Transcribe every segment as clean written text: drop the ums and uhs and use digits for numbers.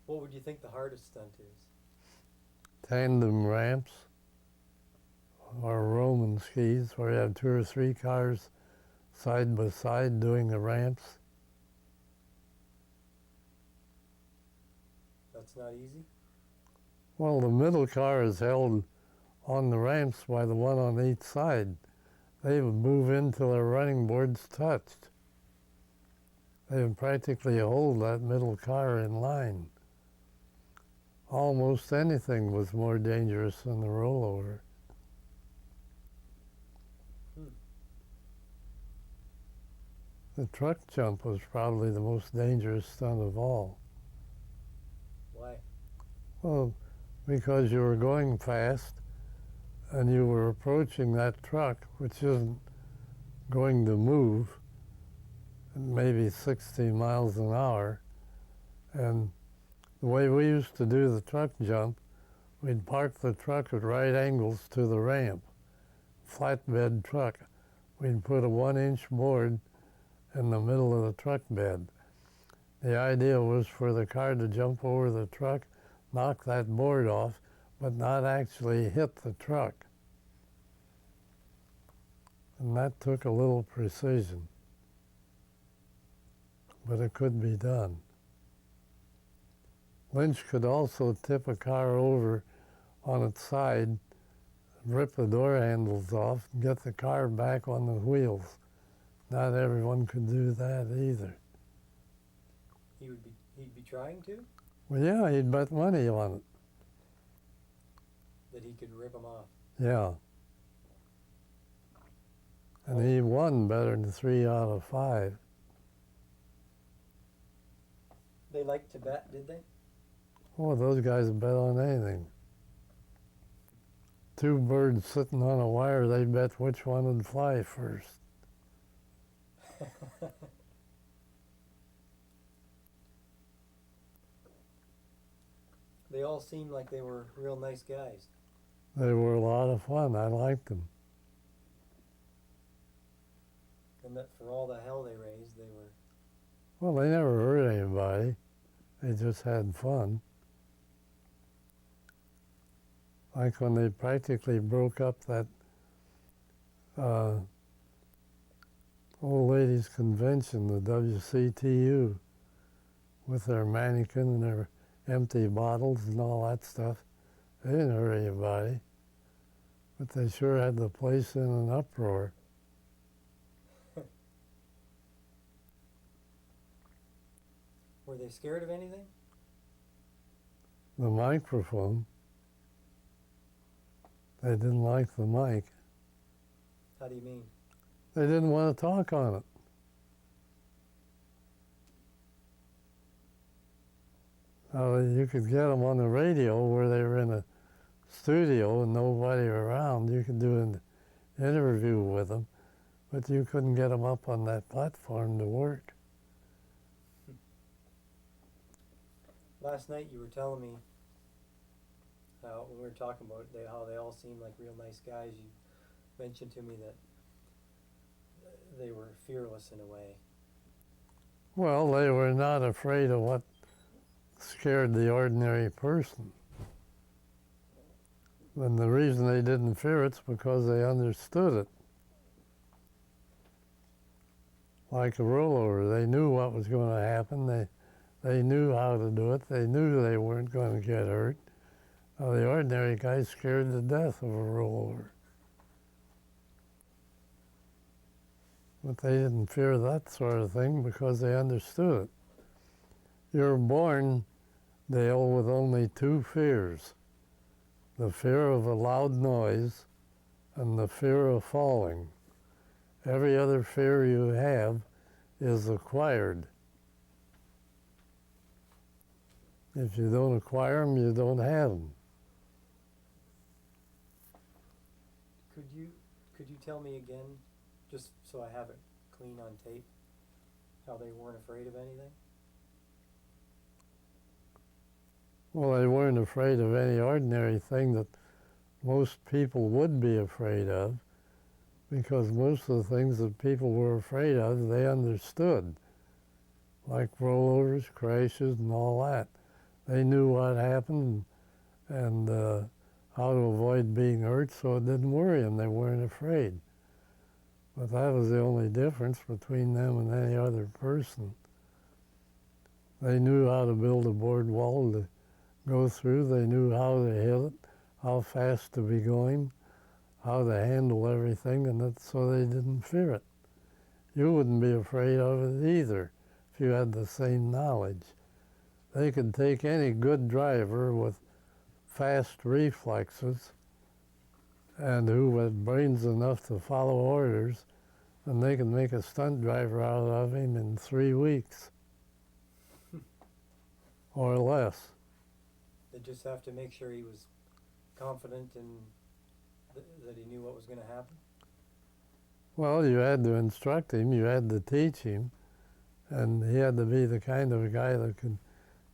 What would you think the hardest stunt is? Tandem ramps or Roman skis where you have two or three cars side by side doing the ramps. That's not easy? Well, the middle car is held on the ramps by the one on each side. They would move in till their running boards touched. They would practically hold that middle car in line. Almost anything was more dangerous than the rollover. Hmm. The truck jump was probably the most dangerous stunt of all. Why? Well, because you were going fast and you were approaching that truck, which isn't going to move, maybe 60 miles an hour. And the way we used to do the truck jump, we'd park the truck at right angles to the ramp, flatbed truck. We'd put a 1-inch board in the middle of the truck bed. The idea was for the car to jump over the truck, knock that board off, but not actually hit the truck. And that took a little precision, but it could be done. Lynch could also tip a car over on its side, rip the door handles off, and get the car back on the wheels. Not everyone could do that either. He'd be trying to? Well, yeah, he'd bet money on it. That he could rip them off. Yeah. And he won better than 3 out of 5. They liked to bet, did they? Oh, those guys bet on anything. Two birds sitting on a wire, they bet which one would fly first. They all seemed like they were real nice guys. They were a lot of fun. I liked them. And that for all the hell they raised, they were... Well, they never hurt anybody. They just had fun. Like when they practically broke up that old ladies convention, the WCTU, with their mannequin and their empty bottles and all that stuff. They didn't hurt anybody, but they sure had the place in an uproar. Were they scared of anything? The microphone, they didn't like the mic. How do you mean? They didn't want to talk on it. You could get them on the radio where they were in a studio and nobody around. You could do an interview with them, but you couldn't get them up on that platform to work. Last night you were telling me how, when we were talking about how they all seemed like real nice guys, you mentioned to me that they were fearless in a way. Well, they were not afraid of what scared the ordinary person. And the reason they didn't fear it's because they understood it. Like a rollover, they knew what was going to happen. They knew how to do it. They knew they weren't going to get hurt. The ordinary guy's scared to death of a rollover. But they didn't fear that sort of thing because they understood it. You're born, Dale, with only 2 fears. The fear of a loud noise and the fear of falling. Every other fear you have is acquired. If you don't acquire them, you don't have them. Could you tell me again, just so I have it clean on tape, how they weren't afraid of anything? Well, they weren't afraid of any ordinary thing that most people would be afraid of, because most of the things that people were afraid of, they understood, like rollovers, crashes, and all that. They knew what happened and how to avoid being hurt, so it didn't worry them. They weren't afraid. But that was the only difference between them and any other person. They knew how to build a board wall to go through. They knew how to hit it, how fast to be going, how to handle everything, and so they didn't fear it. You wouldn't be afraid of it either if you had the same knowledge. They could take any good driver with fast reflexes and who had brains enough to follow orders, and they could make a stunt driver out of him in 3 weeks or less. They just have to make sure he was confident and that he knew what was going to happen. Well, you had to instruct him, you had to teach him, and he had to be the kind of a guy that could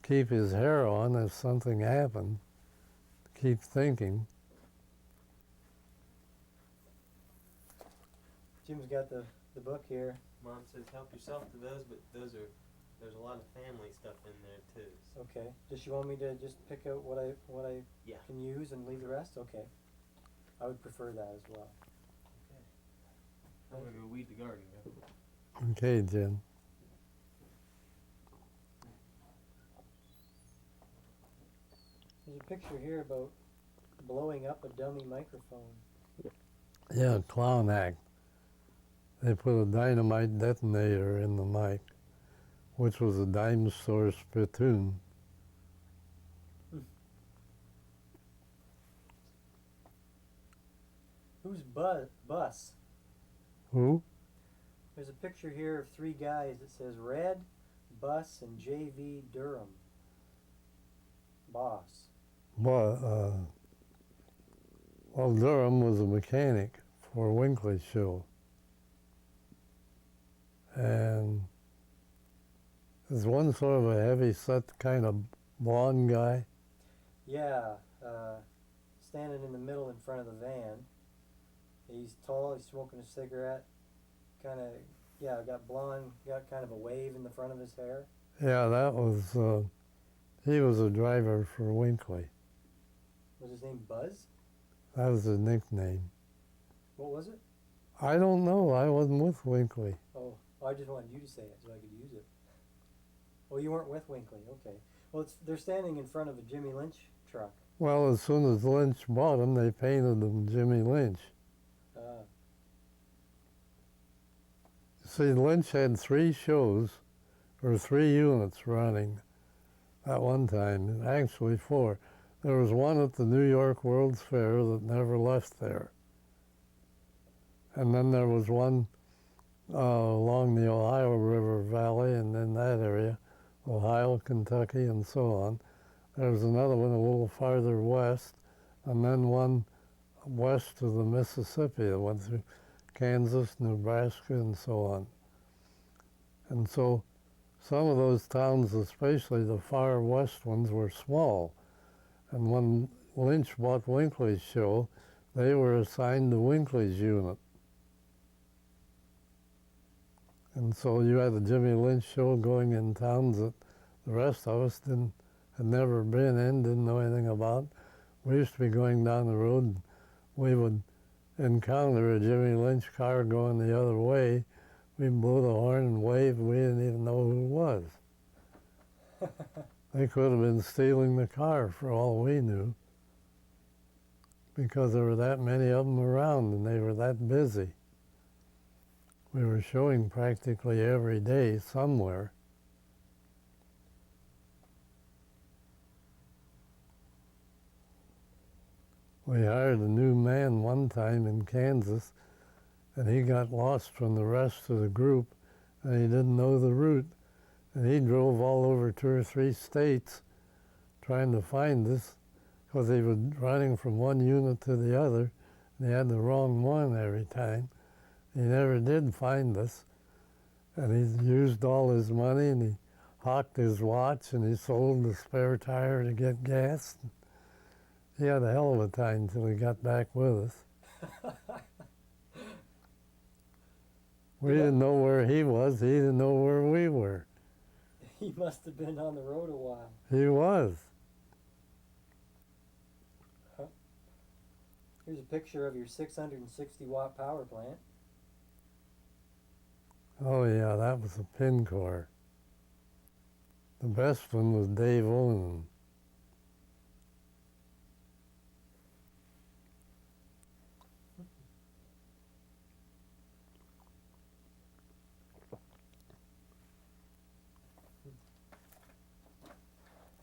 keep his hair on if something happened, keep thinking. Jim's got the book here. Mom says help yourself to those, but there's a lot of family stuff in there too. So. Okay. Does she want me to just pick out what I Yeah. can use and leave the rest? Okay. I would prefer that as well. Okay. I'm gonna go weed the garden. Okay, Jim. There's a picture here about blowing up a dummy microphone. Yeah, clown act. They put a dynamite detonator in the mic, which was a dime store spittoon. Who's Bus? Who? There's a picture here of 3 guys that says Red, Bus, and J.V. Durham. Boss. Well, Durham was a mechanic for Winkley's show. And there's one sort of a heavy-set kind of blonde guy. Yeah, standing in the middle in front of the van. He's tall, he's smoking a cigarette. Kind of, yeah, got blonde, got kind of a wave in the front of his hair. Yeah, that was, he was a driver for Winkley. Was his name Buzz? That was his nickname. What was it? I don't know, I wasn't with Winkley. Oh, I just wanted you to say it so I could use it. Oh, you weren't with Winkley, okay. Well, they're standing in front of a Jimmy Lynch truck. Well, as soon as Lynch bought him, they painted him Jimmy Lynch. See, Lynch had 3 shows, or 3 units running at one time, actually 4. There was one at the New York World's Fair that never left there. And then there was one along the Ohio River Valley and in that area, Ohio, Kentucky, and so on. There was another one a little farther west, and then one west of the Mississippi that went through Kansas, Nebraska, and so on. And so some of those towns, especially the far west ones, were small. And when Lynch bought Winkley's show, they were assigned to Winkley's unit. And so you had the Jimmy Lynch show going in towns that the rest of us had never been in, didn't know anything about. We used to be going down the road, and we would encounter a Jimmy Lynch car going the other way. We'd blow the horn and wave, we didn't even know who it was. They could have been stealing the car for all we knew, because there were that many of them around and they were that busy. We were showing practically every day somewhere. We hired a new man one time in Kansas, and he got lost from the rest of the group, and he didn't know the route. And he drove all over 2 or 3 states trying to find us, because he was running from one unit to the other, and he had the wrong one every time. He never did find us, and he used all his money, and he hawked his watch, and he sold the spare tire to get gas. He had a hell of a time till he got back with us. We didn't know where he was. He didn't know where we were. He must have been on the road a while. He was. Here's a picture of your 660 watt power plant. Oh yeah, that was a pin core. The best one was Dave Owen. I'm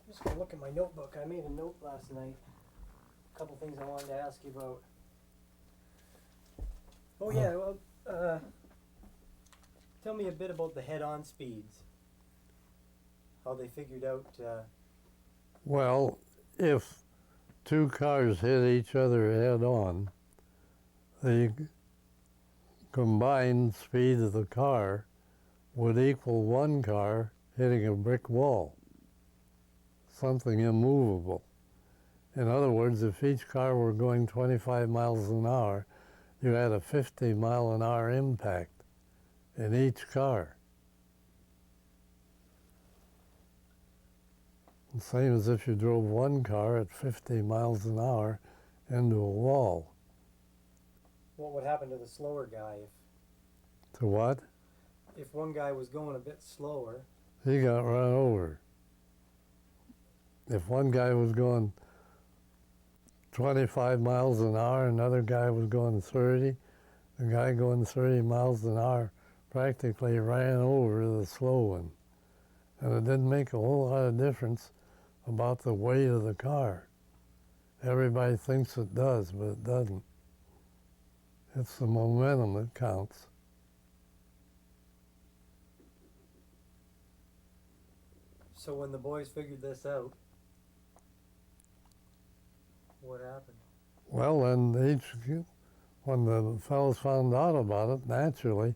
just gonna look at my notebook. I made a note last night. A couple things I wanted to ask you about. Oh yeah, well, tell me a bit about the head-on speeds. How they figured out. Well, if two cars hit each other head on, the combined speed of the car would equal one car hitting a brick wall, something immovable. In other words, if each car were going 25 miles an hour, you had a 50-mile-an-hour impact in each car. The same as if you drove one car at 50 miles an hour into a wall. What would happen to the slower guy To what? if one guy was going a bit slower? He got run over. If one guy was going 25 miles an hour, another guy was going 30, the guy going 30 miles an hour practically ran over the slow one. And it didn't make a whole lot of difference about the weight of the car. Everybody thinks it does, but it doesn't. It's the momentum that counts. So when the boys figured this out, what happened? Well, then when the fellows found out about it, naturally,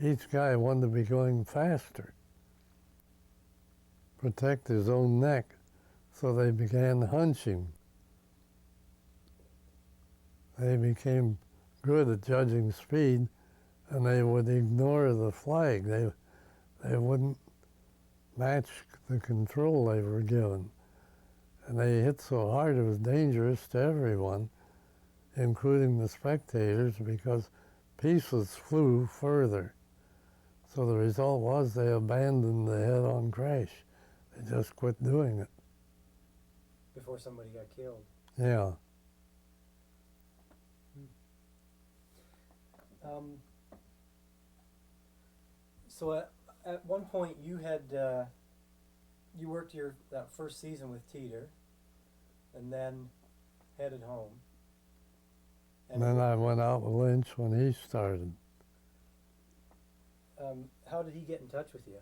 each guy wanted to be going faster, protect his own neck, so they began hunching. They became good at judging speed, and they would ignore the flag. They wouldn't match the control they were given. And they hit so hard it was dangerous to everyone, including the spectators, because pieces flew further. So the result was they abandoned the head-on crash. They just quit doing it. Before somebody got killed. Yeah. So at one point you had you worked that first season with Teeter, and then headed home. And then I went out with Lynch when he started. How did he get in touch with you?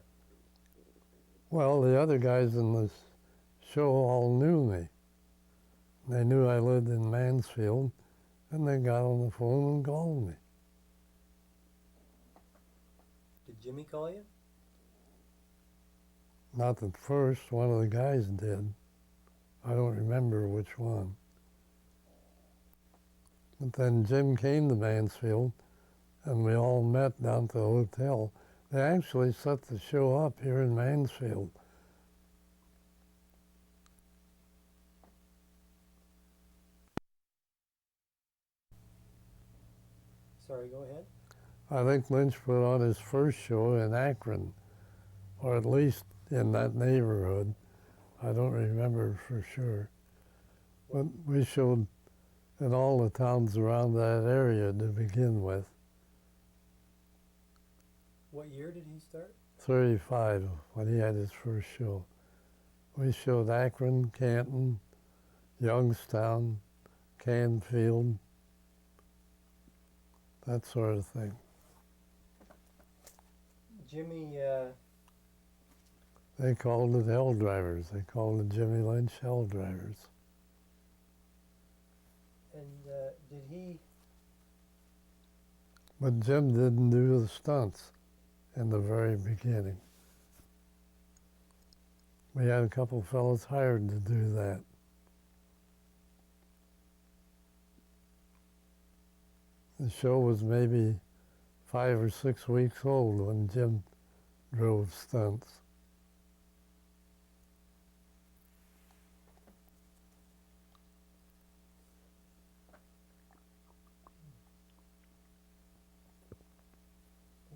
Well, the other guys in the show all knew me. They knew I lived in Mansfield, and they got on the phone and called me. Did Jimmy call you? Not at first, one of the guys did. I don't remember which one. But then Jim came to Mansfield, and we all met down at the hotel. They actually set the show up here in Mansfield. Sorry, go ahead. I think Lynch put on his first show in Akron, or at least in that neighborhood. I don't remember for sure. But we showed in all the towns around that area to begin with. What year did he start? 35 when he had his first show. We showed Akron, Canton, Youngstown, Canfield, that sort of thing. Jimmy, They called it Hell Drivers. They called it Jimmy Lynch Hell Drivers. and did he? But Jim didn't do the stunts in the very beginning. We had a couple fellows hired to do that. The show was maybe 5 or 6 weeks old when Jim drove stunts.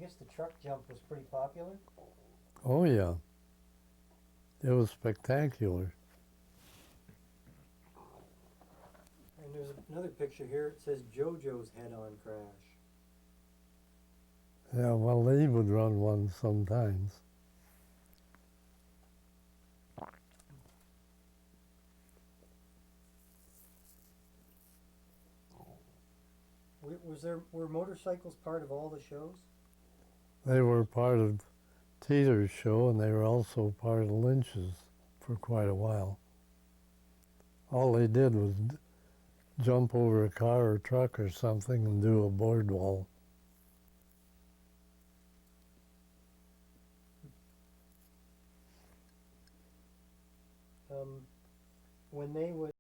guess the truck jump was pretty popular. Oh yeah, it was spectacular. And there's another picture here. It says JoJo's head-on crash. Yeah, well, they would run one sometimes. Were motorcycles part of all the shows? They were part of Teeter's show, and they were also part of Lynch's for quite a while. All they did was jump over a car or truck or something and do a board wall. When they would